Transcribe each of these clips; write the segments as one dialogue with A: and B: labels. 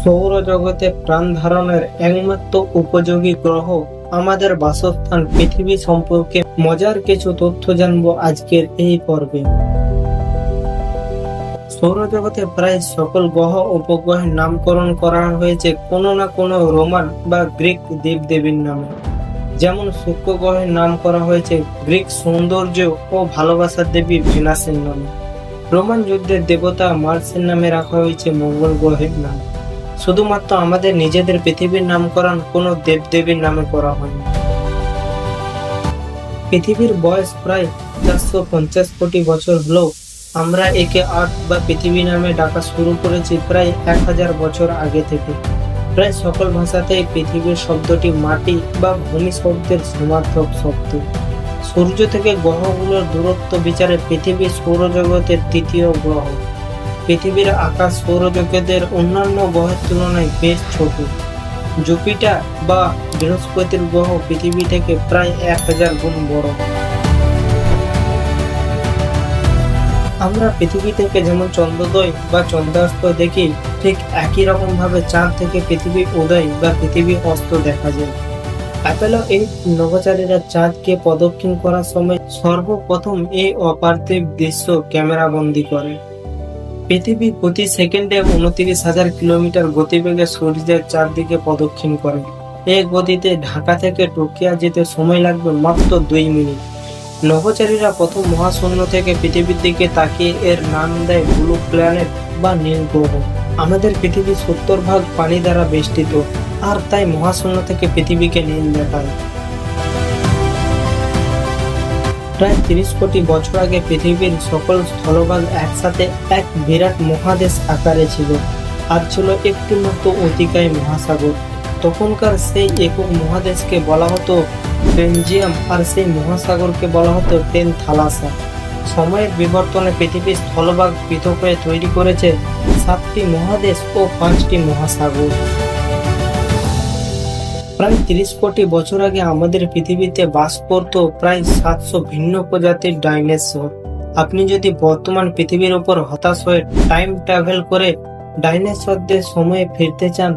A: সৌরজগতে প্রাণ ধারণের একমাত্র উপযোগী গ্রহ আমাদের বাসস্থান পৃথিবী সম্পর্কে মজার কিছু তথ্য জানবো আজকের এই পর্বে। সৌরজগতে প্রায় সকল গ্রহ উপগ্রহের নামকরণ করা হয়েছে কোনো না কোনো রোমান বা গ্রিক দেবদেবীর নামে। যেমন শুক্র গ্রহের নাম করা হয়েছে গ্রিক সৌন্দর্য ও ভালোবাসার দেবী ভেনাসের নামে। রোমান যুদ্ধের দেবতা মার্সের নামে রাখা হয়েছে মঙ্গল গ্রহের নাম। শুধুমাত্র আমাদের নিজেদের পৃথিবীর নামকরণ কোনো দেবদেবীর নামে করা হয়নি। পৃথিবীর বয়স প্রায় 450 কোটি বছর হলেও আমরা একে আর্থ বা পৃথিবী নামে ডাকা শুরু করেছি প্রায় 1000 বছর আগে থেকে। প্রায় সকল ভাষাতেই পৃথিবীর শব্দটি মাটি বা ভূমি শব্দের সমার্থক শব্দ। সূর্য থেকে গ্রহগুলোর দূরত্ব বিচারে পৃথিবী সৌরজগতের তৃতীয় গ্রহ। পৃথিবীর আকাশ সৌরজগতের অন্যান্য গ্রহের তুলনায় বেশ ছোট। জুপিটার বা বৃহস্পতির গ্রহ পৃথিবী থেকে প্রায় 1000 গুণ বড়। আমরা পৃথিবী থেকে যেমন চন্দ্রোদয় বা চন্দ্রাস্ত দেখি, ঠিক একই রকম ভাবে চাঁদ থেকে পৃথিবী উদয় বা পৃথিবী অস্ত দেখা যায়। অ্যাপোলো 8 নভোচারীরা চাঁদকে প্রদক্ষিণ করার সময় সর্বপ্রথম এই অপার্থিব দৃশ্য ক্যামেরা বন্দী করে। পৃথিবী প্রতি সেকেন্ডে 29,000 কিলোমিটার গতিবেগে সূর্যের চারদিকে প্রদক্ষিণ করে। এই গতিতে ঢাকা থেকে টোকিও যেতে সময় লাগবে মাত্র 2 মিনিট। নভোচারীরা প্রথম মহাশূন্য থেকে পৃথিবীর দিকে তাকিয়ে এর নাম দেয় ব্লু প্ল্যানেট বা নীল গ্রহ। আমাদের পৃথিবী 70% পানি দ্বারা বেষ্টিত, আর তাই মহাশূন্য থেকে পৃথিবীকে নীল দেখায়। প্রায় 30 কোটি বছর আগে পৃথিবীর সকল স্থলভাগ একসাথে এক বিরাট মহাদেশ আকারে ছিল, আর ছিল একটি মাত্র অতিকায় মহাসাগর। তখনকার সেই একক মহাদেশকে বলা হতো পেনজিয়াম, আর সেই মহাসাগরকে বলা হতো পেনথালাসা। সময়ের বিবর্তনে পৃথিবীর স্থলভাগ পৃথক হয়ে তৈরি করেছে 7টি মহাদেশ ও 5টি মহাসাগর। প্রায় 30 কোটি বছর আগে আমাদের পৃথিবীতে বাস করত প্রায় 700 ভিন্ন প্রজাতির ডাইনোসর। আপনি যদি বর্তমান পৃথিবীর উপর হতাশ হয়ে টাইম ট্রাভেল করে ডাইনোসরদের সময়ে ফিরতে চান,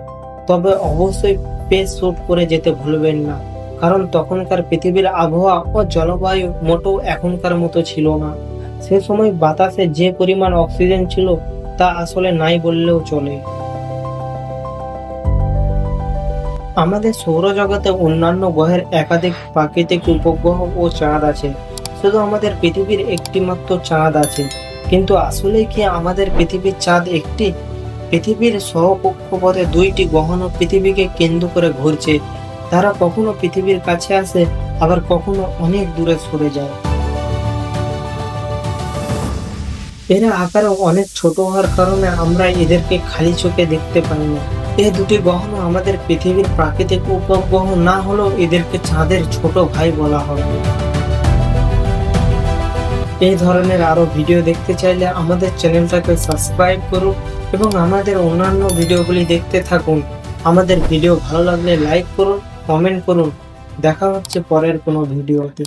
A: তবে অবশ্যই স্পেস স্যুট করে যেতে ভুলবেন না, কারণ তখনকার পৃথিবীর আবহাওয়া ও জলবায়ু মোটেও এখনকার মতো ছিল না। সে সময় বাতাসে যে পরিমাণ অক্সিজেন ছিল তা আসলে নাই বললেও চলে। আমাদের সৌরজগতে অন্যান্য গ্রহের একাধিক প্রাকৃতিক উপগ্রহ ও চাঁদ আছে, শুধু আমাদের পৃথিবীর একটি মাত্র চাঁদ আছে। কিন্তু আসলে কি আমাদের পৃথিবীর চাঁদ একটি? পৃথিবীর সহকক্ষপথে 2টি গ্রহ পৃথিবীকে কেন্দ্র করে ঘুরছে। তারা কখনো পৃথিবীর কাছে আসে, আবার কখনো অনেক দূরে সরে যায়। এরা আকারে অনেক ছোট হওয়ার কারণে আমরা এদেরকে খালি চোখে দেখতে পাই না। এই 2টি গ্রহ আমাদের পৃথিবীর প্রাকৃতিক উপগ্রহ না হলেও এদেরকে চাঁদের ছোট ভাই বলা হয়। এই ধরনের আরো ভিডিও দেখতে চাইলে আমাদের চ্যানেলটাকে সাবস্ক্রাইব করুন এবং আমাদের অন্যান্য ভিডিওগুলি দেখতে থাকুন। আমাদের ভিডিও ভালো লাগলে লাইক করুন, কমেন্ট করুন। দেখা হচ্ছে পরের কোনো ভিডিওতে।